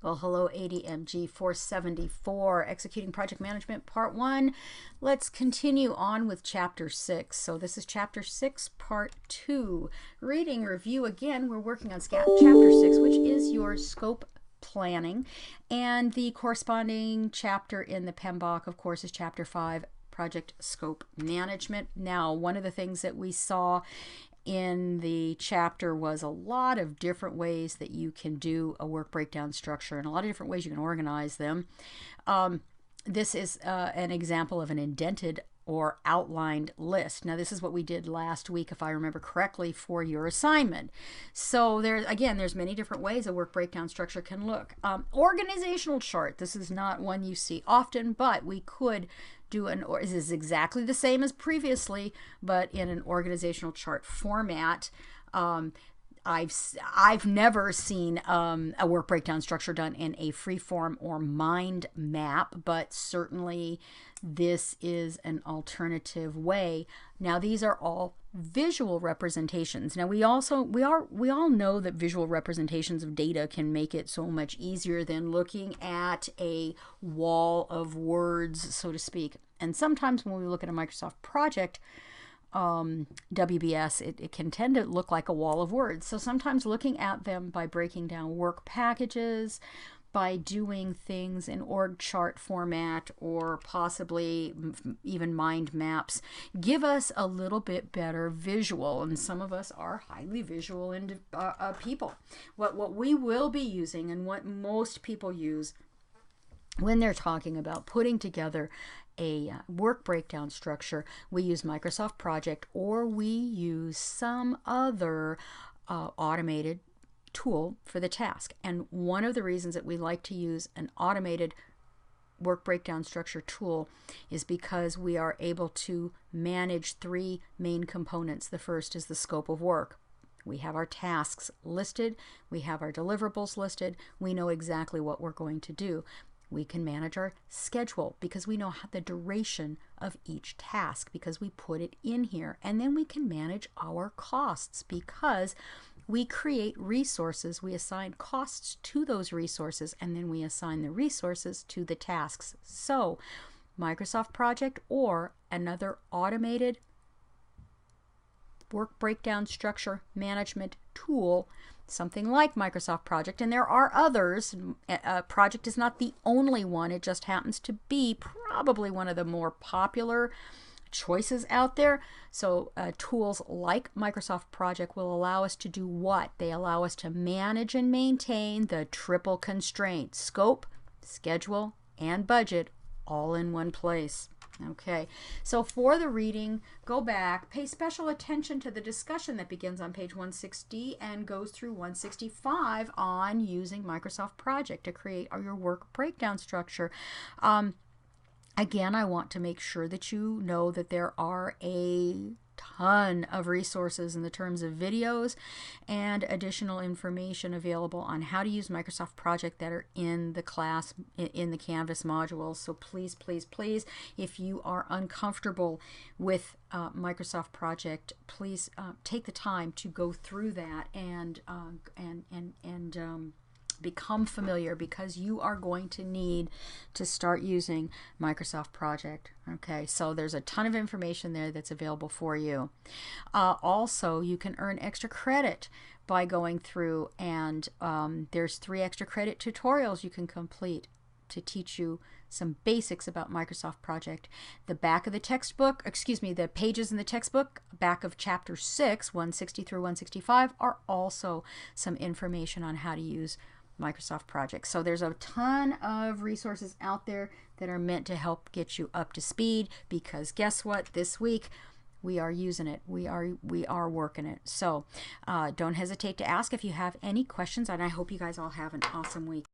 Well, hello, ADMG 474, Executing Project Management, Part 1. Let's continue on with Chapter 6. So this is Chapter 6, Part 2. Reading review again, we're working on Chapter 6, which is your scope planning. And the corresponding chapter in the PMBOK, of course, is Chapter 5, Project Scope Management. Now, one of the things that we saw in the chapter was a lot of different ways that you can do a work breakdown structure and a lot of different ways you can organize them. This is an example of an indented or outlined list. Now, this is what we did last week, if I remember correctly, for your assignment. So there's many different ways a work breakdown structure can look. Organizational chart. This is not one you see often, but we could do this is exactly the same as previously, but in an organizational chart format. I've never seen a work breakdown structure done in a free-form or mind map, but certainly this is an alternative way. Now, these are all visual representations. Now, we all know that visual representations of data can make it so much easier than looking at a wall of words, so to speak. And sometimes when we look at a Microsoft project, WBS, it can tend to look like a wall of words. So sometimes looking at them by breaking down work packages, by doing things in org chart format, or possibly even mind maps, give us a little bit better visual. And some of us are highly visual people. What we will be using, and what most people use when they're talking about putting together a work breakdown structure, we use Microsoft Project, or we use some other automated tool for the task. And one of the reasons that we like to use an automated work breakdown structure tool is because we are able to manage three main components. The first is the scope of work. We have our tasks listed, we have our deliverables listed, we know exactly what we're going to do. We can manage our schedule because we know the duration of each task because we put it in here. And then we can manage our costs because we create resources. We assign costs to those resources, and then we assign the resources to the tasks. So Microsoft Project or another automated work breakdown structure management tool, something like Microsoft Project, and there are others. Project is not the only one. It just happens to be probably one of the more popular choices out there. So tools like Microsoft Project will allow us to do what? They allow us to manage and maintain the triple constraint: scope, schedule, and budget, all in one place. Okay, so for the reading, go back, pay special attention to the discussion that begins on page 160 and goes through 165 on using Microsoft Project to create your work breakdown structure. Again, I want to make sure that you know that there are a ton of resources in the terms of videos and additional information available on how to use Microsoft Project that are in the class, in the Canvas modules. So please, please, please, if you are uncomfortable with Microsoft Project, please take the time to go through that and become familiar, because you are going to need to start using Microsoft Project. Okay, so there's a ton of information there that's available for you. Also, you can earn extra credit by going through, and there's 3 extra credit tutorials you can complete to teach you some basics about Microsoft Project. The back of the textbook, the pages in the textbook, back of chapter 6, 160 through 165, are also some information on how to use Microsoft Project. So there's a ton of resources out there that are meant to help get you up to speed, because guess what? This week we are using it. We are working it. So don't hesitate to ask if you have any questions, and I hope you guys all have an awesome week.